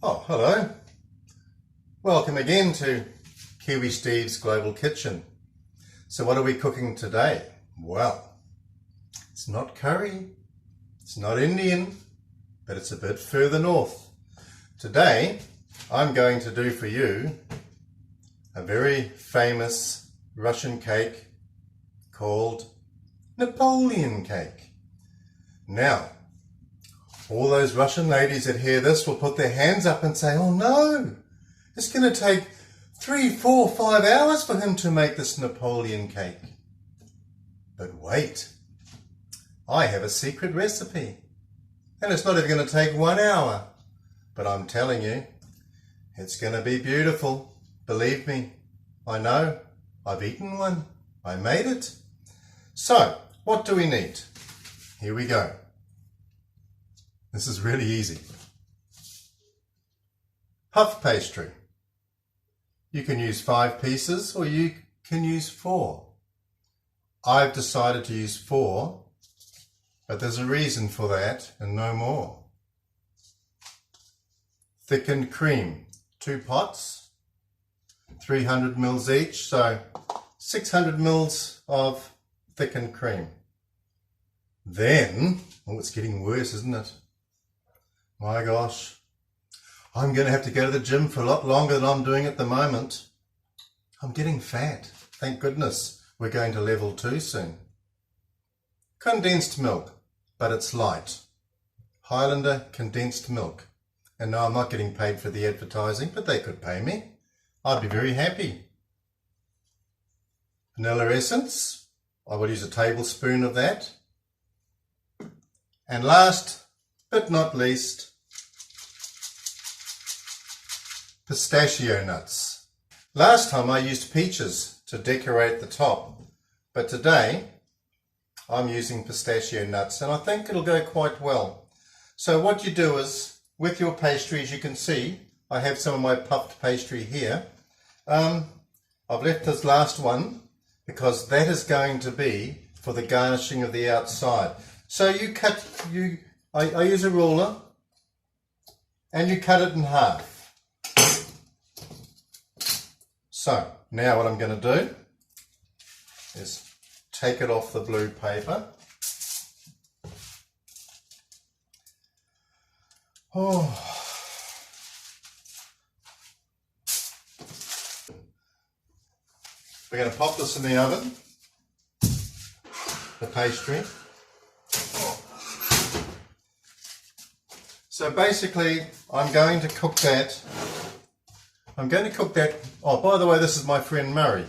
Oh, hello. Welcome again to Kiwi Steve's Global Kitchen. So what are we cooking today? Well, it's not curry, it's not Indian, but it's a bit further north. Today, I'm going to do for you a very famous Russian cake called Napoleon Cake. Now, all those Russian ladies that hear this will put their hands up and say, oh no, it's going to take 3, 4, 5 hours for him to make this Napoleon cake. But wait, I have a secret recipe and it's not even going to take 1 hour. But I'm telling you, it's going to be beautiful. Believe me, I know. I've eaten one. I made it. So, what do we need? Here we go. This is really easy. Puff pastry. You can use 5 pieces or you can use 4. I've decided to use 4, but there's a reason for that and no more. Thickened cream, 2 pots, 300 mils each, so 600 mils of thickened cream. Then, oh, it's getting worse, isn't it? My gosh, I'm going to have to go to the gym for a lot longer than I'm doing at the moment. I'm getting fat. Thank goodness we're going to level 2 soon. Condensed milk, but it's light. Highlander condensed milk. And no, I'm not getting paid for the advertising, but they could pay me. I'd be very happy. Vanilla essence, I will use a tablespoon of that. And last but not least, pistachio nuts. Last time I used peaches to decorate the top, but today I'm using pistachio nuts and I think it'll go quite well. So what you do is, with your pastry, as you can see, I have some of my puffed pastry here. I've left this last one because that is going to be for the garnishing of the outside. So I use a ruler and you cut it in half. So now what I'm going to do is take it off the blue paper. Oh. We're going to pop this in the oven, the pastry. So basically, I'm going to cook that. Oh, by the way, this is my friend Murray.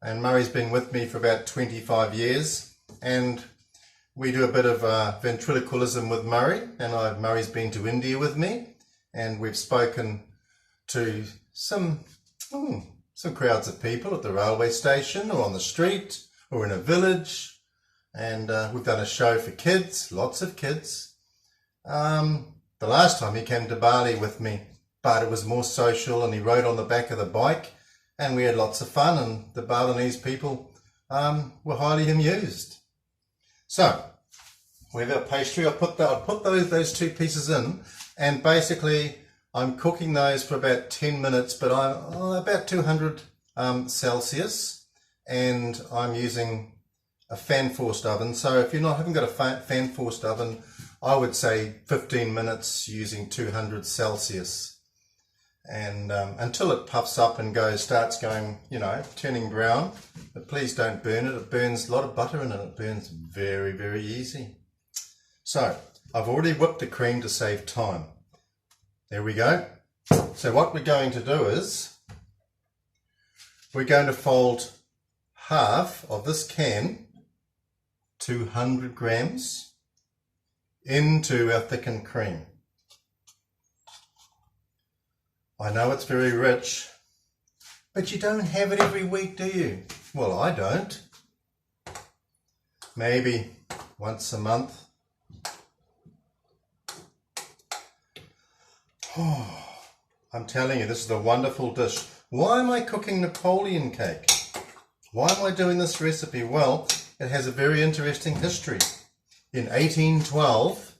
And Murray's been with me for about 25 years. And we do a bit of ventriloquism with Murray. And Murray's been to India with me. And we've spoken to some crowds of people at the railway station or on the street or in a village. And we've done a show for kids, lots of kids. The last time he came to Bali with me, but it was more social and he rode on the back of the bike and we had lots of fun and the Balinese people were highly amused. So, we have our pastry. I'll put those 2 pieces in and basically I'm cooking those for about 10 minutes, but I'm about 200 Celsius and I'm using a fan-forced oven. So if you haven't got a fan-forced oven, I would say 15 minutes using 200 Celsius. And until it puffs up and starts going, turning brown. But please don't burn it. It burns a lot of butter in it. It burns very, very easy. So I've already whipped the cream to save time. There we go. So what we're going to do is we're going to fold half of this can, 200 grams, into our thickened cream. I know it's very rich, but you don't have it every week, do you? Well, I don't. Maybe once a month. Oh, I'm telling you, this is a wonderful dish. Why am I cooking Napoleon cake? Why am I doing this recipe? Well, it has a very interesting history. In 1812,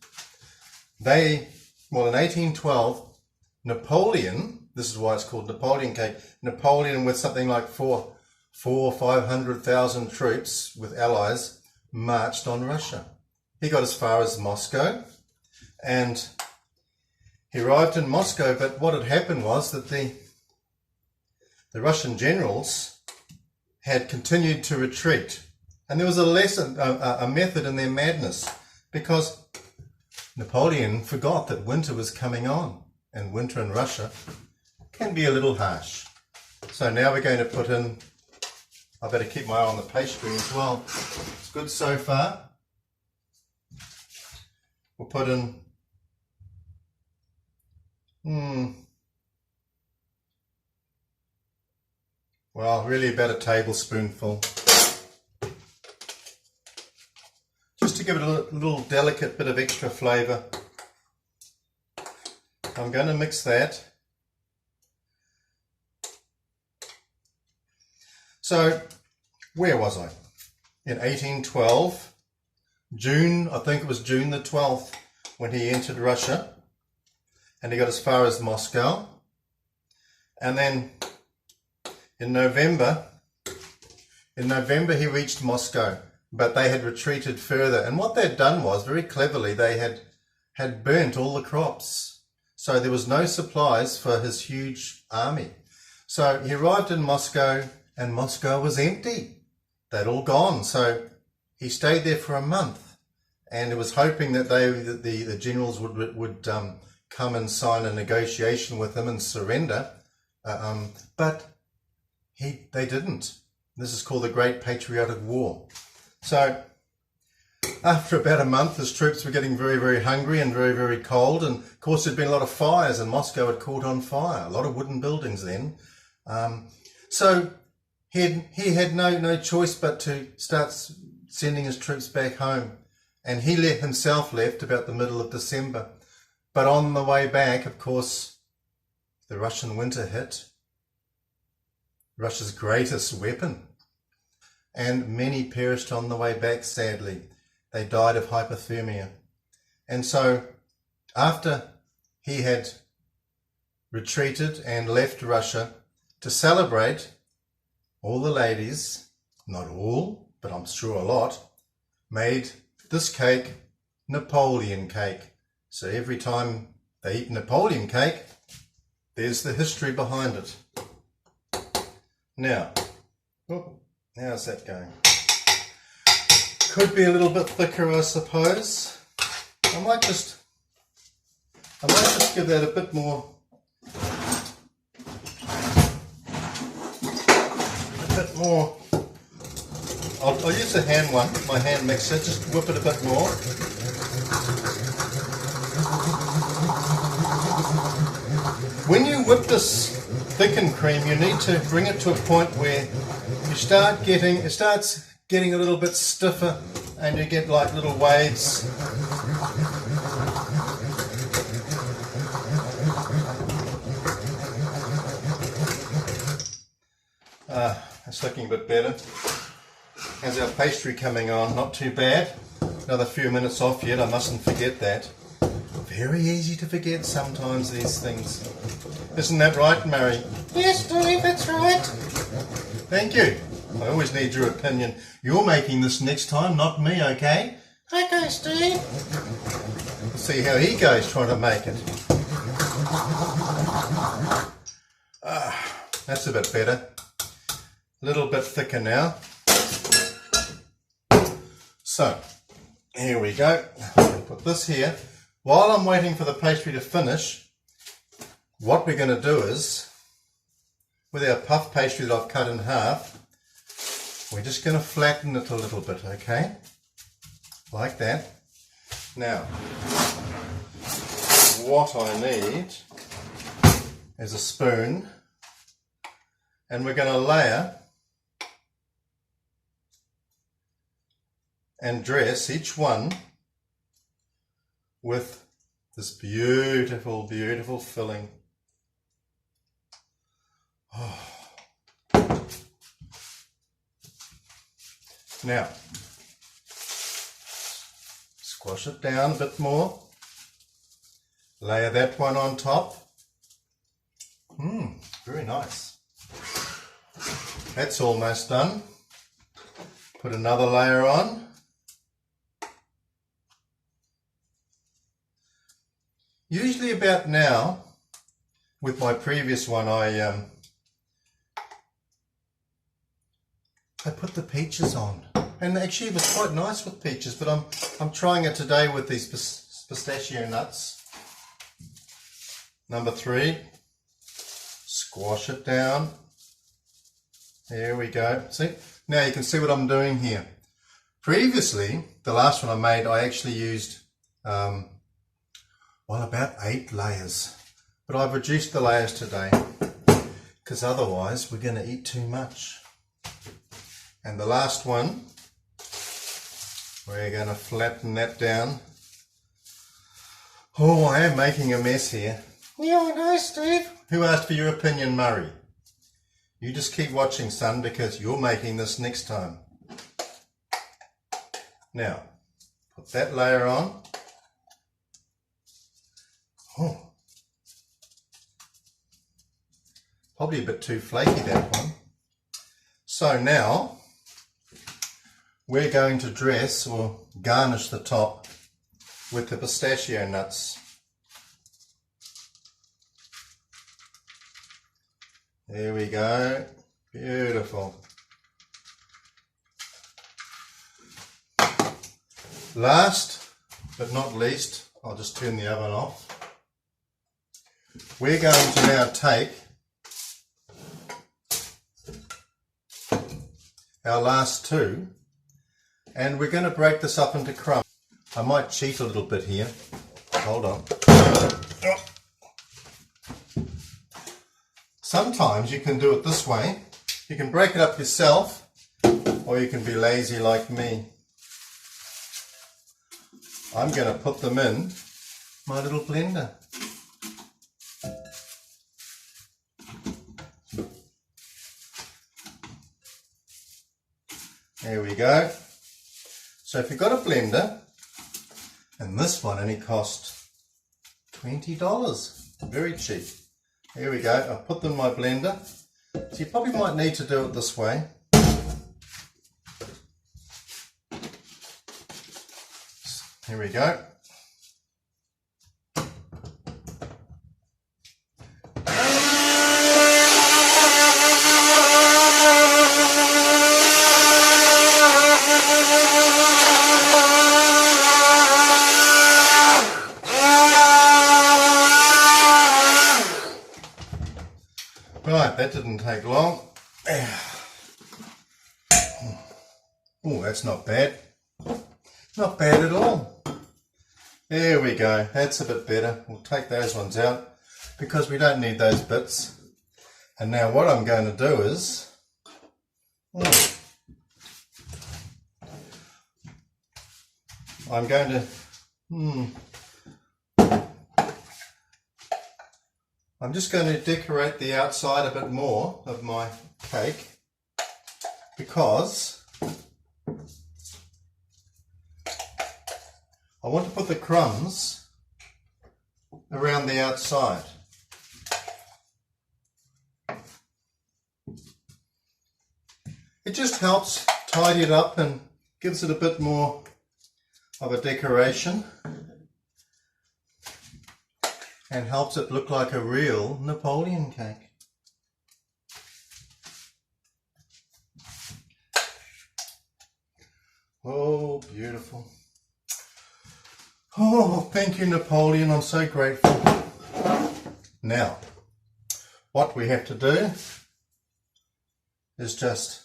Napoleon, this is why it's called Napoleon Cake, Napoleon with something like 500,000 troops with allies marched on Russia. He got as far as Moscow and he arrived in Moscow, but what had happened was that the Russian generals had continued to retreat. And there was a method in their madness, because Napoleon forgot that winter was coming on, and winter in Russia can be a little harsh. So now we're going to put in, I better keep my eye on the pastry as well. It's good so far. We'll put in, well, really about a tablespoonful. Just to give it a little delicate bit of extra flavour. I'm going to mix that. So, where was I? In 1812, June, I think it was June the 12th, when he entered Russia. And he got as far as Moscow. And then in November he reached Moscow, but they had retreated further. And what they'd done was, very cleverly, they had burnt all the crops. So there was no supplies for his huge army. So he arrived in Moscow, and Moscow was empty. They'd all gone. So he stayed there for a month, and he was hoping that the generals would come and sign a negotiation with him and surrender. But they didn't. This is called the Great Patriotic War. So after about a month, his troops were getting very, very hungry and very, very cold. And of course, there'd been a lot of fires, and Moscow had caught on fire. A lot of wooden buildings then. So he had no choice but to start sending his troops back home. And he himself left about the middle of December. But on the way back, of course, the Russian winter hit. Russia's greatest weapon. And many perished on the way back, sadly. They died of hypothermia. And so, after he had retreated and left Russia, to celebrate, all the ladies, not all, but I'm sure a lot, made this cake Napoleon Cake. So every time they eat Napoleon Cake, there's the history behind it. Now, how's that going? Could be a little bit thicker, I suppose. I might just give that a bit more. I'll use the hand one, my hand mixer, just whip it a bit more. When you whip this thickened cream, you need to bring it to a point where it starts getting a little bit stiffer, and you get like little waves. It's looking a bit better. How's our pastry coming on? Not too bad. Another few minutes off yet, I mustn't forget that. Very easy to forget sometimes, these things. Isn't that right, Mary? Yes, Steve, that's right. Thank you. I always need your opinion. You're making this next time, not me, okay? Okay, Steve. Let's see how he goes trying to make it. That's a bit better. A little bit thicker now. So, here we go. I'm going to put this here. While I'm waiting for the pastry to finish, what we're going to do is, with our puff pastry that I've cut in half, we're just going to flatten it a little bit, okay? Like that. Now, what I need is a spoon, and we're going to layer and dress each one with this beautiful, beautiful filling. Oh. Now, squash it down a bit more. Layer that one on top. Very nice. That's almost done. Put another layer on. Usually about now, with my previous one, I put the peaches on, and actually it was quite nice with peaches. But I'm trying it today with these pistachio nuts. Number 3, squash it down. There we go. See, now you can see what I'm doing here. Previously, the last one I made, I actually used well, about 8 layers, but I've reduced the layers today because otherwise we're going to eat too much. And the last one, we're going to flatten that down. Oh, I am making a mess here. Yeah, I know, Steve. Who asked for your opinion, Murray? You just keep watching, son, because you're making this next time. Now, put that layer on. Oh, probably a bit too flaky, that one. So now we're going to dress or garnish the top with the pistachio nuts. There we go. Beautiful. Last but not least, I'll just turn the oven off. We're going to now take our last 2 and we're going to break this up into crumbs. I might cheat a little bit here. Hold on. Sometimes you can do it this way. You can break it up yourself, or you can be lazy like me. I'm going to put them in my little blender. There we go. So if you've got a blender, and this one only cost $20, very cheap. Here we go, I've put them in my blender. So you probably might need to do it this way. Here we go. Right, that didn't take long. Oh, that's not bad. Not bad at all. There we go. That's a bit better. We'll take those ones out because we don't need those bits. And now what I'm going to do is I'm going to I'm just going to decorate the outside a bit more of my cake because I want to put the crumbs around the outside. It just helps tidy it up and gives it a bit more of a decoration and helps it look like a real Napoleon cake. Oh, beautiful. Oh, thank you, Napoleon. I'm so grateful. Now, what we have to do is just,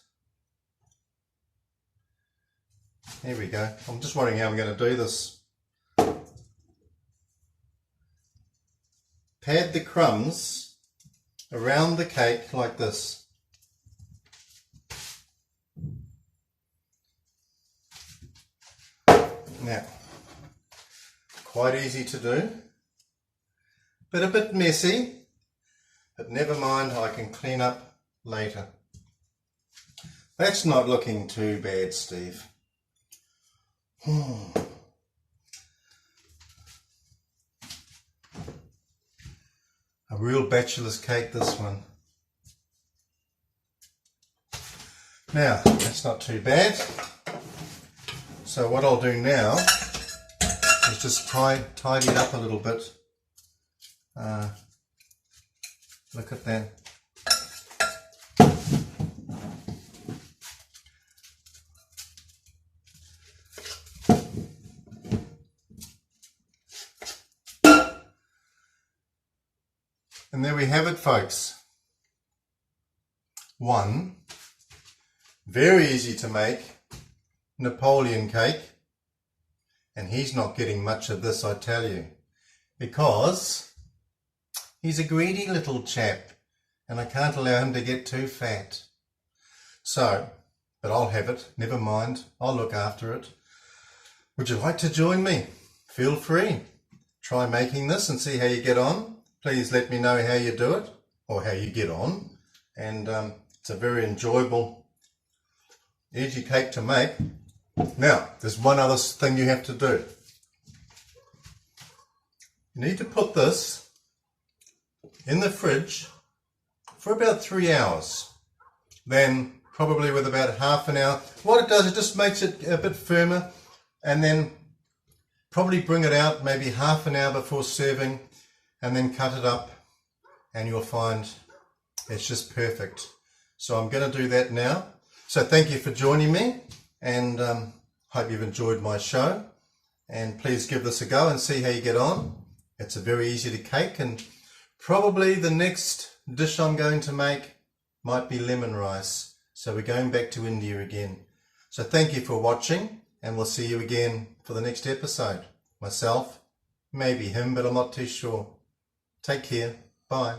here we go. I'm just wondering how I'm going to do this. Pad the crumbs around the cake like this. Now, quite easy to do, but a bit messy, but never mind, I can clean up later. That's not looking too bad, Steve. A real bachelor's cake, this one. Now, that's not too bad. So what I'll do now is just tidy it up a little bit. Look at that. And there we have it, folks. One very easy to make Napoleon cake, and he's not getting much of this, I tell you, because he's a greedy little chap and I can't allow him to get too fat. So, but I'll have it, never mind, I'll look after it. Would you like to join me? Feel free. Try making this and see how you get on. Please let me know how you do it or how you get on. And it's a very enjoyable, easy cake to make. Now, there's one other thing you have to do. You need to put this in the fridge for about 3 hours. Then probably with about half an hour. What it does, it just makes it a bit firmer, and then probably bring it out maybe half an hour before serving and then cut it up and you'll find it's just perfect. So I'm going to do that now. So thank you for joining me, and hope you've enjoyed my show, and please give this a go and see how you get on. It's a very easy to cake, and probably the next dish I'm going to make might be lemon rice. So we're going back to India again. So thank you for watching, and we'll see you again for the next episode. Myself, maybe him, but I'm not too sure. Take care. Bye.